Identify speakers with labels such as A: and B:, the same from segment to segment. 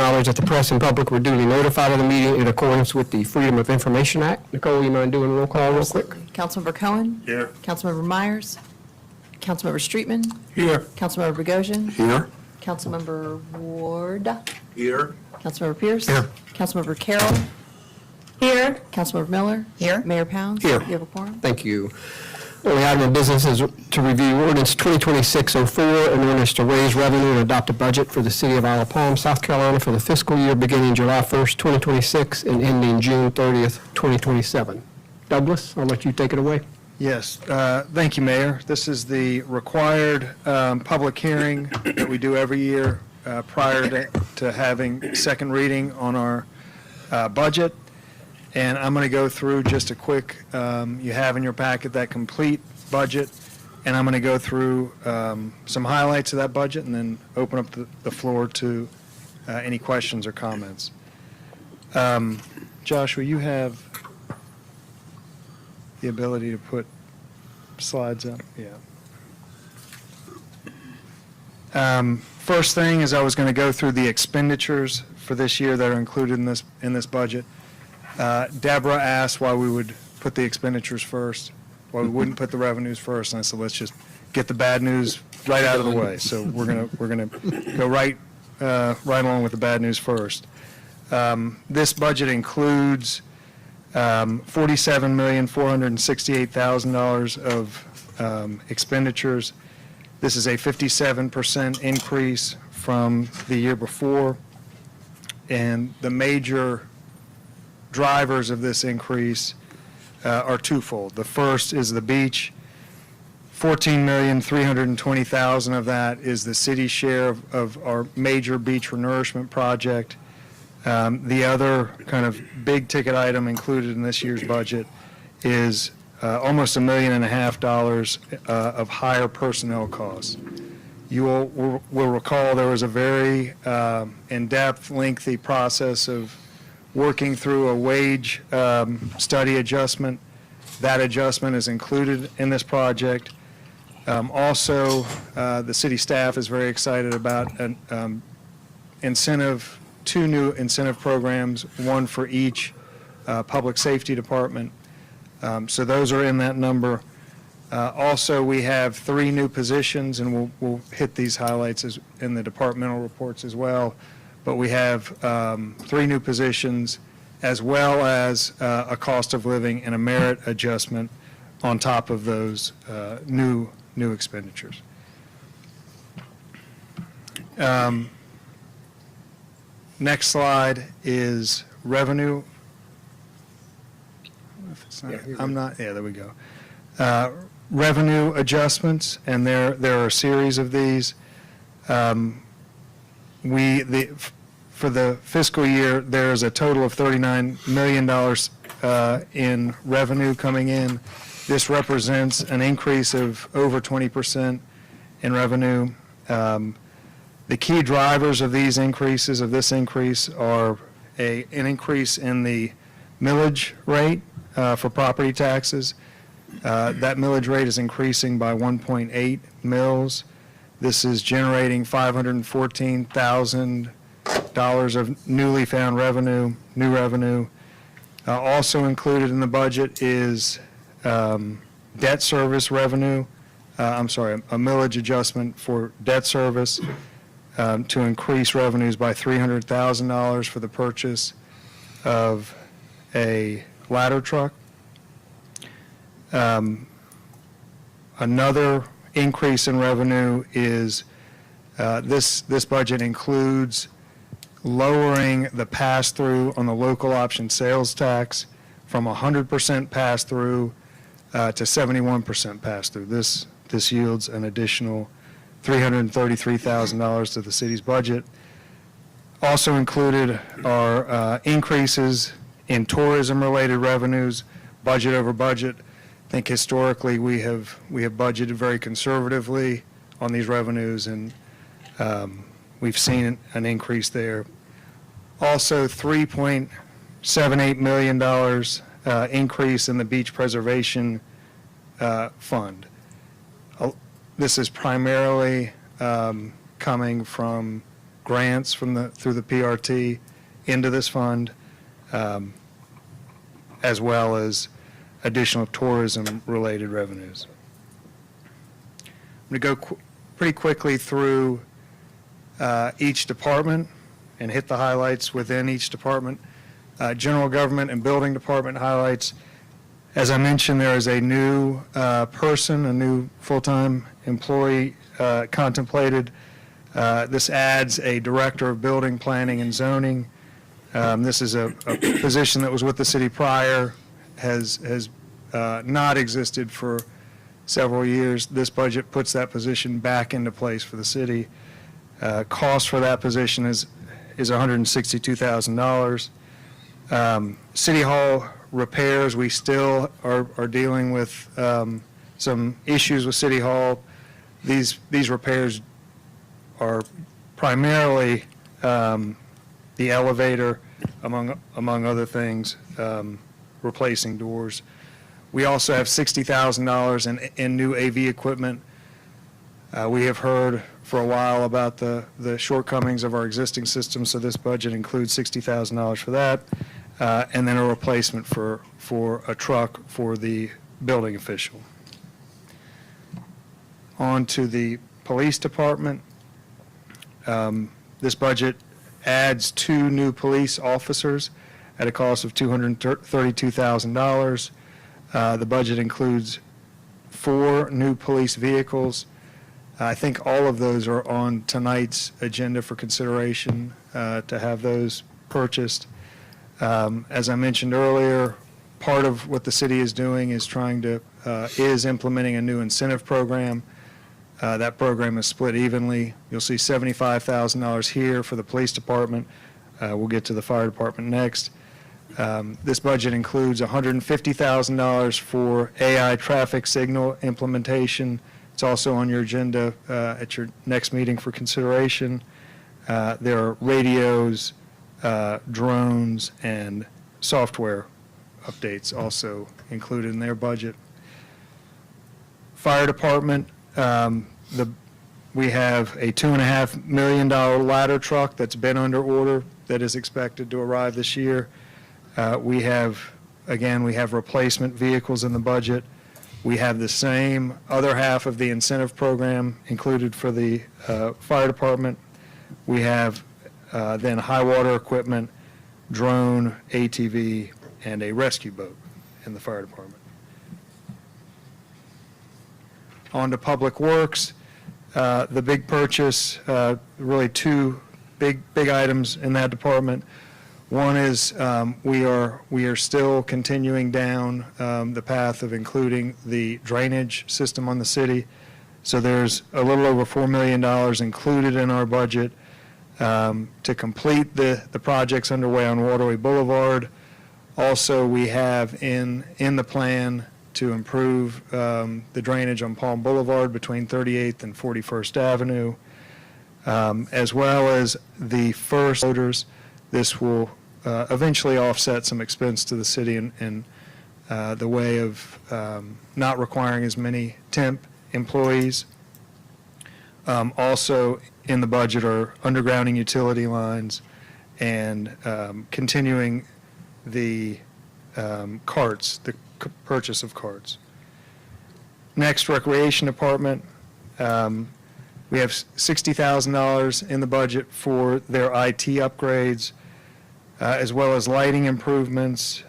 A: acknowledge that the press and public were duly notified of the meeting in accordance with the Freedom of Information Act. Nicole, you mind doing a roll call real quick?
B: Councilmember Cohen?
C: Here.
B: Councilmember Myers? Councilmember Streetman?
C: Here.
B: Councilmember Bogosian?
C: Here.
B: Councilmember Ward?
C: Here.
B: Councilmember Pierce?
C: Here.
B: Councilmember Carroll?
D: Here.
B: Councilmember Miller?
D: Here.
B: Mayor Pounds?
A: Here.
B: You have a quorum?
A: Thank you. Only item of business is to review ordinance 2026-04, an ordinance to raise revenue and adopt a budget for the city of Isle of Palm, South Carolina for the fiscal year beginning July 1st, 2026 and ending June 30th, 2027. Douglas, I'll let you take it away.
E: Yes, thank you, Mayor. This is the required public hearing that we do every year prior to having second reading on our budget. And I'm going to go through just a quick, you have in your packet that complete budget, and I'm going to go through some highlights of that budget and then open up the floor to any questions or comments. Joshua, you have the ability to put slides up? Yeah. First thing is I was going to go through the expenditures for this year that are included in this budget. Deborah asked why we would put the expenditures first, why we wouldn't put the revenues first, and I said let's just get the bad news right out of the way. So we're gonna go right along with the bad news first. This budget includes $47,468,000 of expenditures. This is a 57% increase from the year before, and the major drivers of this increase are twofold. The first is the beach. $14,320,000 of that is the city's share of our major beach renourishment project. The other kind of big ticket item included in this year's budget is almost $1.5 million of higher personnel costs. You will recall there was a very in-depth, lengthy process of working through a wage study adjustment. That adjustment is included in this project. Also, the city staff is very excited about two new incentive programs, one for each public safety department. So those are in that number. Also, we have 3 new positions, and we'll hit these highlights in the departmental reports as well. But we have 3 new positions, as well as a cost of living and a merit adjustment on top of those new expenditures. Next slide is revenue. If it's not, there we go. Revenue adjustments, and there are a series of these. For the fiscal year, there's a total of $39 million in revenue coming in. This represents an increase of over 20% in revenue. The key drivers of this increase are an increase in the millage rate for property taxes. That millage rate is increasing by 1.8 mills. This is generating $514,000 of newly found revenue, new revenue. Also included in the budget is debt service revenue. A millage adjustment for debt service to increase revenues by $300,000 for the purchase of a ladder truck. Another increase in revenue is this budget includes lowering the pass-through on the local option sales tax from 100% pass-through to 71% pass-through. This yields an additional $333,000 to the city's budget. Also included are increases in tourism-related revenues, budget over budget. I think historically we have budgeted very conservatively on these revenues, and we've seen an increase there. Also, $3.78 million increase in the beach preservation fund. This is primarily coming from grants through the PRT into this fund, as well as additional tourism-related revenues. I'm going to go pretty quickly through each department and hit the highlights within each department. General Government and Building Department highlights. As I mentioned, there is a new person, a new full-time employee contemplated. This adds a Director of Building, Planning, and Zoning. This is a position that was with the city prior, has not existed for several years. This budget puts that position back into place for the city. Cost for that position is $162,000. City Hall repairs, we still are dealing with some issues with City Hall. These repairs are primarily the elevator, among other things, replacing doors. We also have $60,000 in new AV equipment. We have heard for a while about the shortcomings of our existing system, so this budget includes $60,000 for that, and then a replacement for a truck for the building official. On to the police department. This budget adds 2 new police officers at a cost of $232,000. The budget includes 4 new police vehicles. I think all of those are on tonight's agenda for consideration to have those purchased. As I mentioned earlier, part of what the city is doing is is implementing a new incentive program. That program is split evenly. You'll see $75,000 here for the police department. We'll get to the fire department next. This budget includes $150,000 for AI traffic signal implementation. It's also on your agenda at your next meeting for consideration. There are radios, drones, and software updates also included in their budget. Fire department, we have a $2.5 million ladder truck that's been under order that is expected to arrive this year. We have replacement vehicles in the budget. We have the same other half of the incentive program included for the fire department. We have then high water equipment, drone, ATV, and a rescue boat in the fire department. On to Public Works, the big purchase, really 2 big items in that department. One is we are still continuing down the path of including the drainage system on the city. So there's a little over $4 million included in our budget to complete the projects underway on Waterway Boulevard. Also, we have in the plan to improve the drainage on Palm Boulevard between 38th and 41st Avenue, as well as the first loaders. This will eventually offset some expense to the city in the way of not requiring as many temp employees. Also in the budget are undergrounding utility lines and continuing the carts, the purchase of carts. Next, Recreation Department. We have $60,000 in the budget for their IT upgrades, as well as lighting improvements,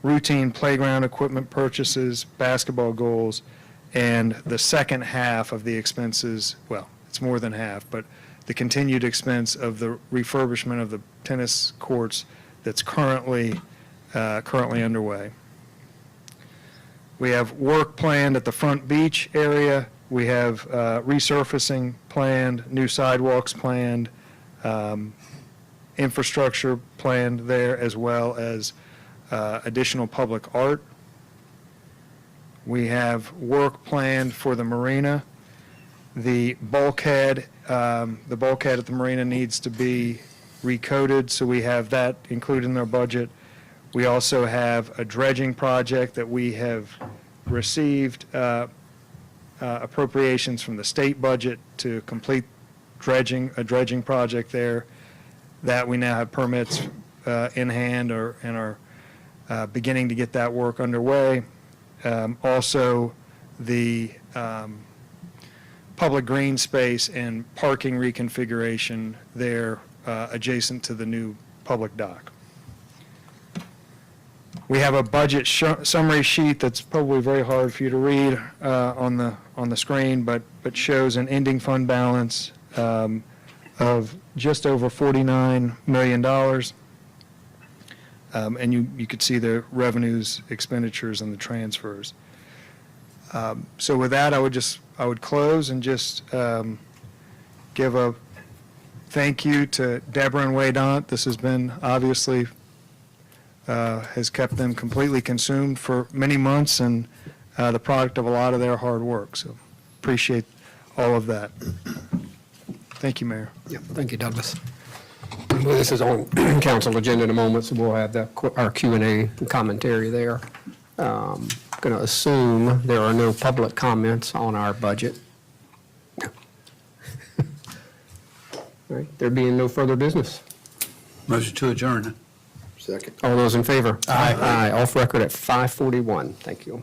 E: routine playground equipment purchases, basketball goals, and the second half of the expenses, well, it's more than half, but the continued expense of the refurbishment of the tennis courts that's currently underway. We have work planned at the Front Beach area. We have resurfacing planned, new sidewalks planned, infrastructure planned there, as well as additional public art. We have work planned for the marina. The bulkhead at the marina needs to be recoated, so we have that included in our budget. We also have a dredging project that we have received appropriations from the state budget to complete a dredging project there that we now have permits in hand and are beginning to get that work underway. Also, the public green space and parking reconfiguration there adjacent to the new public dock. We have a budget summary sheet that's probably very hard for you to read on the screen, but shows an ending fund balance of just over $49 million. And you could see the revenues, expenditures, and the transfers. So with that, I would close and just give a thank you to Deborah and Waydont. This has been obviously has kept them completely consumed for many months, and the product of a lot of their hard work. So appreciate all of that. Thank you, Mayor.
A: Yep, thank you, Douglas. Well, this is on council agenda in a moment, so we'll have our Q&A and commentary there. Going to assume there are no public comments on our budget. All right, there being no further business.
C: Motion to adjourn.
D: Second.
A: All those in favor?
C: Aye.
A: Aye, off record at 5:41. Thank you.